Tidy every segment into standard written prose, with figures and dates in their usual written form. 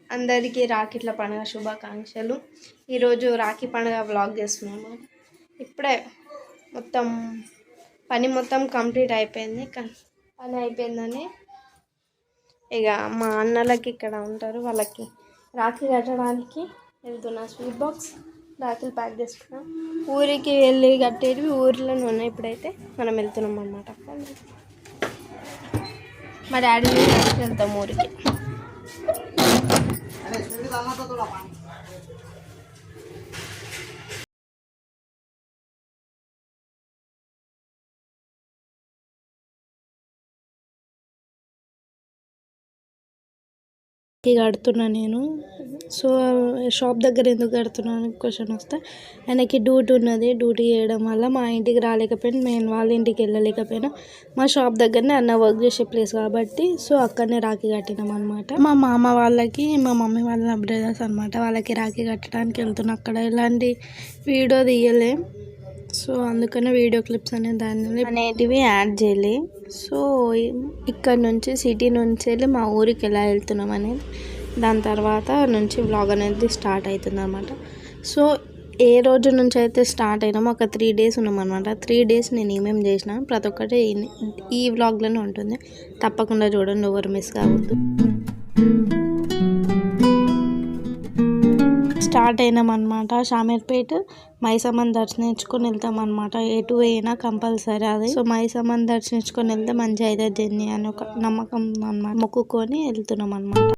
అందరికీ రాఖీల పండుగ శుభాకాంక్షలు. ఈరోజు రాఖీ పండుగ వ్లాగ్ చేస్తున్నాము. ఇప్పుడే పని మొత్తం కంప్లీట్ అయిపోయింది. పని అయిపోయిందని ఇక మా అన్నలకి ఇక్కడ ఉంటారు, వాళ్ళకి రాఖీ కట్టడానికి వెళ్తున్నా. స్వీట్ బాక్స్ రాఖీలు ప్యాక్ చేసుకున్నాం. ఊరికి వెళ్ళి కట్టేవి ఊర్లోనే ఉన్నాయి. ఇప్పుడైతే మనం వెళ్తున్నాం అన్నమాట. మా డాడీని వెళ్తాం ఊరికి. కడుతున్నా నేను. సో షాప్ దగ్గర ఎందుకు కడుతున్నాను క్వశ్చన్ వస్తే, ఆయనకి డ్యూటీ ఉన్నది. డ్యూటీ చేయడం వల్ల మా ఇంటికి రాలేకపోయినా, నేను వాళ్ళ ఇంటికి వెళ్ళలేకపోయినా, మా షాప్ దగ్గరనే అన్న వర్క్ చేసే ప్లేస్ కాబట్టి సో అక్కడనే రాఖీ కట్టినాం అనమాట. మా మామ వాళ్ళకి, మా మమ్మీ వాళ్ళ బ్రదర్స్ అనమాట, వాళ్ళకి రాఖీ కట్టడానికి వెళ్తున్నాం. అక్కడ ఎలాంటి వీడియో తీయలే, సో అందుకనే వీడియో క్లిప్స్ అనేటివి యాడ్ చేయలే. సో ఇక్కడ నుంచి సిటీ నుంచి వెళ్ళి మా ఊరికి ఎలా వెళ్తున్నాం అనేది దాని తర్వాత నుంచి వ్లాగ్ అనేది స్టార్ట్ అవుతుంది అనమాట. సో ఏ రోజు నుంచి అయితే స్టార్ట్ అయినామో ఒక 3 days ఉన్నాం అనమాట. 3 days నేను ఏమేమి చేసిన ప్రతి ఒక్కటి ఈ వ్లాగ్లోనే ఉంటుంది. తప్పకుండా చూడండి, ఎవరు మిస్ కావద్దు. స్టార్ట్ అయినాం అనమాట. షామీర్పేట మైసమ్మని దర్శించుకొని వెళ్తాం అనమాట. ఎటు అయినా కంపల్సరీ అది. సో మైసమ్మని దర్శించుకొని వెళ్తే మంచి అయితే జర్నీ అని ఒక నమ్మకం అన్నమాట. మొక్కుకొని వెళ్తున్నాం అనమాట.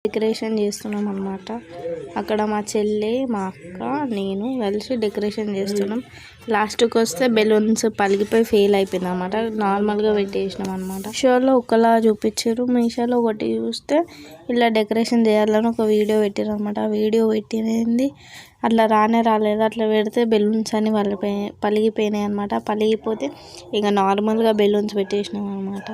డెకరేషన్ చేస్తున్నాం అనమాట. అక్కడ మా చెల్లి, మా అక్క, నేను కలిసి డెకరేషన్ చేస్తున్నాం. లాస్ట్కి వస్తే బెలూన్స్ పలిగిపోయి ఫెయిల్ అయిపోయింది అనమాట. నార్మల్గా పెట్టేసినాం అనమాట. షోలో ఒకలా చూపించారు, మీషోలో ఒకటి చూస్తే ఇలా డెకరేషన్ చేయాలని ఒక వీడియో పెట్టారు అనమాట. ఆ వీడియో పెట్టింది అట్లా రాలేదు. అట్లా పెడితే బెలూన్స్ అని పలిగిపోయినాయి అనమాట. పలిగిపోతే ఇక నార్మల్గా బెలూన్స్ పెట్టేసినాం అనమాట.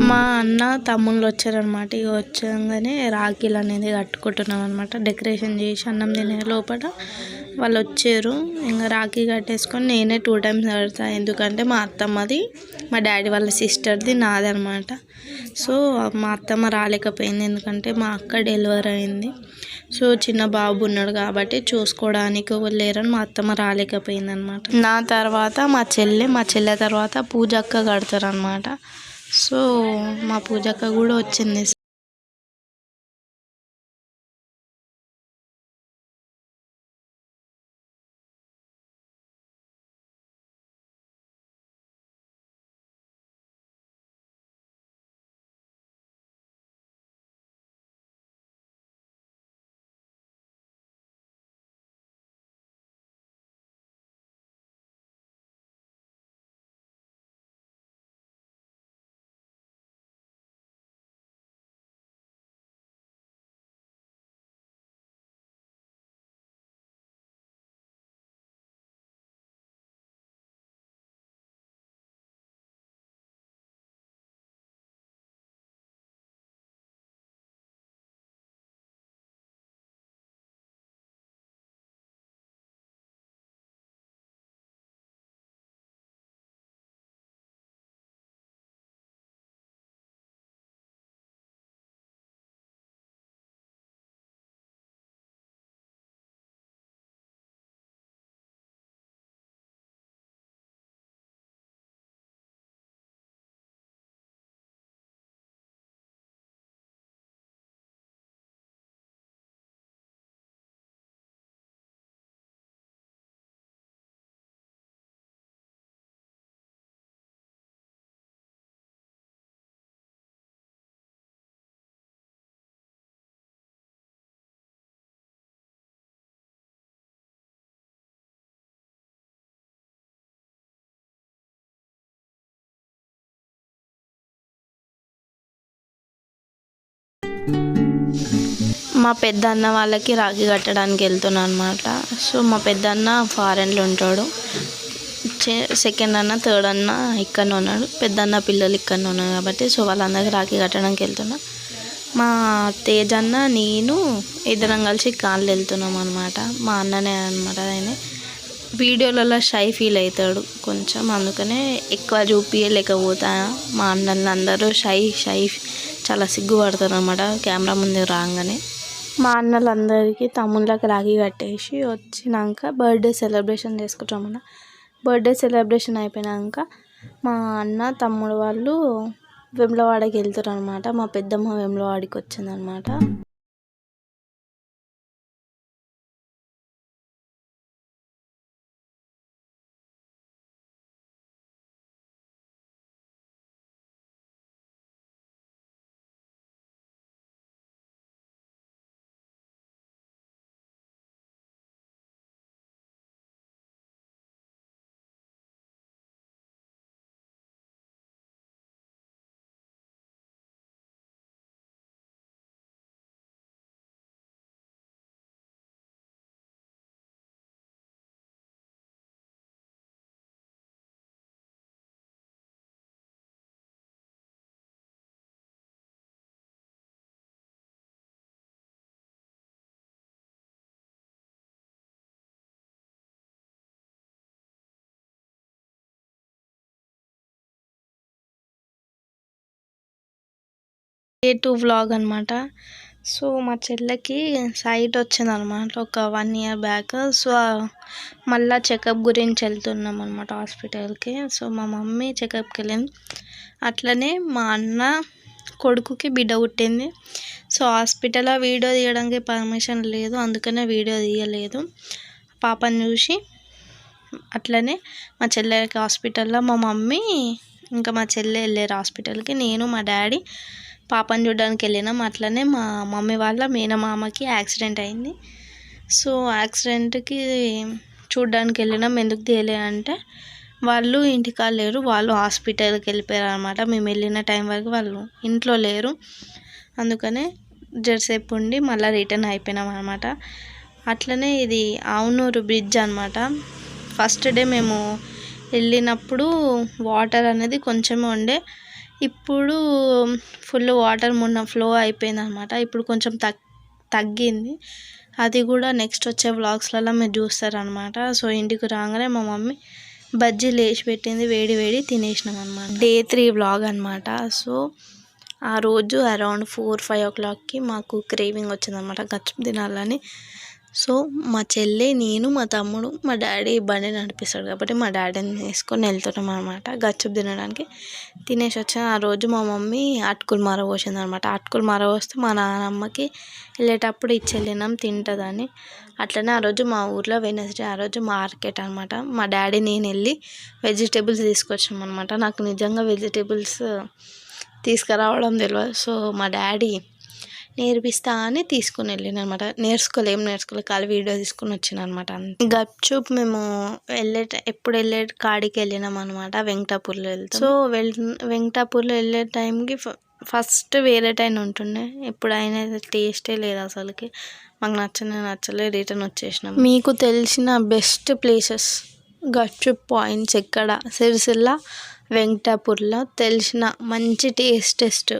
మా అన్న తమ్ముళ్ళు వచ్చారనమాట. ఇక వచ్చాగానే రాఖీలు అనేది కట్టుకుంటున్నాం అనమాట. డెకరేషన్ చేసి అన్నం తినే లోపల వాళ్ళు వచ్చారు. ఇంకా రాఖీ కట్టేసుకొని నేనే 2 times కడతా. ఎందుకంటే మా అత్తమ్మది, మా డాడీ వాళ్ళ సిస్టర్ది, నాది అనమాట. సో మా అత్తమ్మ రాలేకపోయింది, ఎందుకంటే మా అక్క డెలివరీ అయింది. సో చిన్న బాబు ఉన్నాడు కాబట్టి చూసుకోవడానికి ఎవరు లేరని మా అత్తమ్మ రాలేకపోయింది అనమాట. నా తర్వాత మా చెల్లె తర్వాత పూజక్క కడతారు అనమాట. సో మా పూజక్క కూడా వచ్చింది. మా పెద్దన్న వాళ్ళకి రాఖీ కట్టడానికి వెళ్తున్నాను అనమాట. సో మా పెద్దన్న ఫారెన్లో ఉంటాడు, సెకండ్ అన్న థర్డ్ అన్న ఇక్కడనే ఉన్నాడు, పెద్దన్న పిల్లలు ఇక్కడనే ఉన్నారు కాబట్టి సో వాళ్ళందరికీ రాఖీ కట్టడానికి వెళ్తున్నా. మా తేజ్ అన్న నేను ఇద్దరం కలిసి కాళ్ళు వెళ్తున్నాం అనమాట. మా అన్ననే అనమాట. ఆయన వీడియోలలో షై ఫీల్ అవుతాడు కొంచెం, అందుకనే ఎక్కువ చూపించలేకపోతా. మా అన్నలు అందరూ షై చాలా సిగ్గుపడతారు అనమాట కెమెరా ముందు రాగానే. మా అన్నలందరికీ తమ్ముళ్ళకి రాఖీ కట్టేసి వచ్చినాక బర్త్డే సెలబ్రేషన్ చేసుకుంటామన్న. బర్త్డే సెలబ్రేషన్ అయిపోయాక మా అన్న తమ్ముడు వాళ్ళు వేములవాడకి వెళ్తారు అనమాట. మా పెద్దమ్మ వేములవాడికి వచ్చిందనమాట. డే 2 వ్లాగ్ అనమాట. సో మా చెల్లెకి సైట్ వచ్చిందనమాట ఒక 1 year బ్యాక్. సో మళ్ళీ చెకప్ గురించి వెళ్తున్నాం అనమాట హాస్పిటల్కి. సో మా మమ్మీ చెకప్కి వెళ్ళింది. అట్లనే మా అన్న కొడుకుకి బిడ్డ పుట్టింది. సో హాస్పిటల్లో వీడియో తీయడానికి పర్మిషన్ లేదు, అందుకనే వీడియో తీయలేదు పాపని చూసి. అట్లనే మా చెల్లెకి హాస్పిటల్లో మా మమ్మీ ఇంకా మా చెల్లె వెళ్ళారు హాస్పిటల్కి. నేను మా డాడీ పాపని చూడడానికి వెళ్ళినాం. అట్లనే మా మమ్మీ వాళ్ళ మేనమామకి యాక్సిడెంట్ అయింది. సో యాక్సిడెంట్కి చూడడానికి వెళ్ళినాం. ఎందుకు తీయలే అంటే వాళ్ళు ఇంటికాడ లేరు, వాళ్ళు హాస్పిటల్కి వెళ్ళిపోయారు అనమాట. మేము వెళ్ళిన టైం వరకు వాళ్ళు ఇంట్లో లేరు, అందుకనే జరసేపు ఉండి మళ్ళీ రిటర్న్ అయిపోయినాం అనమాట. అట్లనే ఇది ఆవునూరు బ్రిడ్జ్ అనమాట. ఫస్ట్ డే మేము వెళ్ళినప్పుడు వాటర్ అనేది కొంచెమే ఉండే, ఇప్పుడు ఫుల్ వాటర్ మొన్న ఫ్లో అయిపోయింది అనమాట. ఇప్పుడు కొంచెం తగ్గింది. అది కూడా నెక్స్ట్ వచ్చే వ్లాగ్స్లలో మీరు చూస్తారనమాట. సో ఇంటికి రాగానే మా మమ్మీ బజ్జీలు వేసి పెట్టింది, వేడి వేడి తినేసినాం అనమాట. డే 3 వ్లాగ్ అనమాట. సో ఆ రోజు అరౌండ్ 4-5 o'clockకి మాకు క్రేవింగ్ వచ్చిందనమాట గచ్చుప్ తినాలని. సో మా చెల్లి, నేను, మా తమ్ముడు, మా డాడీ బండి నడిపిస్తాడు కాబట్టి మా డాడీని వేసుకొని వెళ్తున్నాం అనమాట గచ్చుప్ తినడానికి. తినేసి వచ్చాను. ఆ రోజు మా మమ్మీ అటుకులు మరపోసింది అనమాట. అటుకులు మరపోస్తే మా నాన్నమ్మకి వెళ్ళేటప్పుడు ఇచ్చి వెళ్ళినాం తింటుందని. అట్లనే ఆ రోజు మా ఊర్లో వెనస్డే ఆ రోజు మార్కెట్ అనమాట. మా డాడీ నేను వెళ్ళి వెజిటేబుల్స్ తీసుకొచ్చాం అనమాట. నాకు నిజంగా వెజిటేబుల్స్ తీసుకురావడం తెలియదు. సో మా డాడీ నేర్పిస్తా అని తీసుకుని వెళ్ళిన అనమాట. నేర్చుకోలే కాలు వీడియో తీసుకుని వచ్చిన అనమాట. గప్చుప్ మేము ఎప్పుడు వెళ్ళే కాడికి వెళ్ళినాం అనమాట. వెంకటాపూర్లో వెళ్తాం. సో వెంకటాపూర్లో వెళ్ళే టైంకి ఫస్ట్ వేరే టైం ఉంటుండే, ఇప్పుడు అయినా టేస్టే లేదు అసలుకి. మాకు నచ్చలే, రిటర్న్ వచ్చేసినాం. మీకు తెలిసిన బెస్ట్ ప్లేసెస్ గప్చుప్ పాయింట్స్ ఎక్కడ సిరిసిల్ల వెంకటాపూర్లో తెలిసిన మంచి టేస్టెస్ట్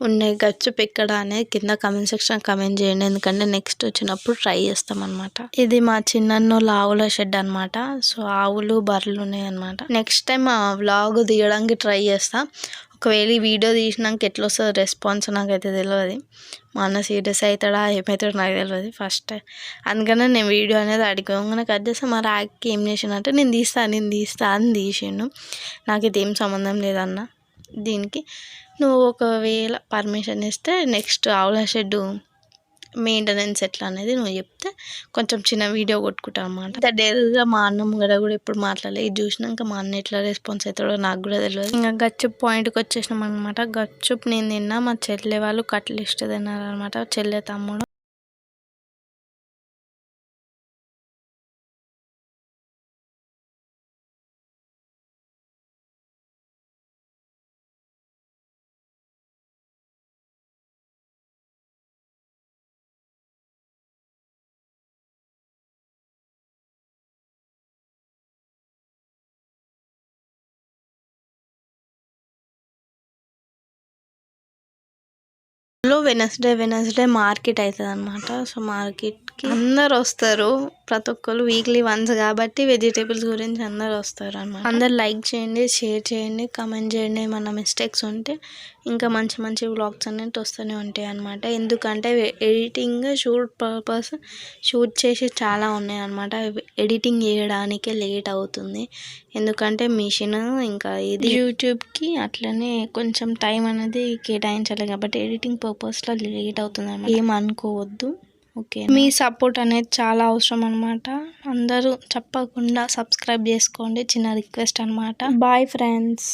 ఉన్నాయి గప్చుప్ ఎక్కడ అనేది కింద కమెంట్ సెక్షన్ కమెంట్ చేయండి, ఎందుకంటే నెక్స్ట్ వచ్చినప్పుడు ట్రై చేస్తామన్నమాట. ఇది మా చిన్నన్నోళ్ళ ఆవుల షెడ్ అనమాట. సో ఆవులు బర్రెలు ఉన్నాయి అనమాట. నెక్స్ట్ టైం ఆ వ్లాగ్ తీయడానికి ట్రై చేస్తా. ఒకవేళ ఈ వీడియో తీసినాక ఎట్లా వస్తుందో రెస్పాన్స్ నాకైతే తెలియదు. మా అన్న సీరియస్ అవుతాడా ఏమవుతాడో నాకు తెలియదు ఫస్ట్. అందుకనే నేను వీడియో అనేది అడిగంగానే కట్ చేస్తే మా రాకి ఏం చేసిందంటే నేను తీస్తా అని తీసిండు. నాకైతే ఏం సంబంధం లేదన్న దీనికి. నువ్వు ఒకవేళ పర్మిషన్ ఇస్తే నెక్స్ట్ ఆవుల షెడ్ మెయింటెనెన్స్ ఎట్లా అనేది నువ్వు చెప్తే కొంచెం చిన్న వీడియో కొట్టుకుంటాను అనమాట. డైరెక్ట్గా మా అన్న ముంగడ కూడా ఎప్పుడు మాట్లాడలేదు. ఇది చూసినాక మా అన్న ఎట్లా రెస్పాన్స్ అవుతాడో నాకు కూడా తెలియదు. ఇంకా గచ్చుప్ పాయింట్కి వచ్చేసినాం అనమాట. గచ్చుప్ నేను తిన్నా, మా చెల్లె వాళ్ళు కట్లిస్ట్ తిన్నారనమాట, చెల్లె తమ్ముడు. వెనస్డే మార్కెట్ అవుతుంది అనమాట. సో మార్కెట్కి అందరు వస్తారు, ప్రతి ఒక్కరు వీక్లీ వన్స్ కాబట్టి వెజిటేబుల్స్ గురించి అందరు వస్తారు అనమాట. అందరు లైక్ చేయండి, షేర్ చేయండి, కామెంట్ చేయండి. ఏమన్నా మిస్టేక్స్ ఉంటే ఇంకా మంచి మంచి వ్లాగ్స్ అనేవి వస్తూనే ఉంటాయి అనమాట. ఎందుకంటే ఎడిటింగ్ షూట్ చేసి చాలా ఉన్నాయి అనమాట. ఎడిటింగ్ చేయడానికే లేట్ అవుతుంది, ఎందుకంటే మిషన్ ఇంకా ఇది యూట్యూబ్కి అట్లనే కొంచెం టైం అనేది కేటాయించాలి కాబట్టి ఎడిటింగ్ పర్పస్లో లేట్ అవుతుంది అనమాట. ఏమనుకోవద్దు, ఓకే. మీ సపోర్ట్ అనేది చాలా అవసరం అనమాట. అందరూ తప్పకుండా సబ్స్క్రైబ్ చేసుకోండి, చిన్న రిక్వెస్ట్ అనమాట. Bye friends.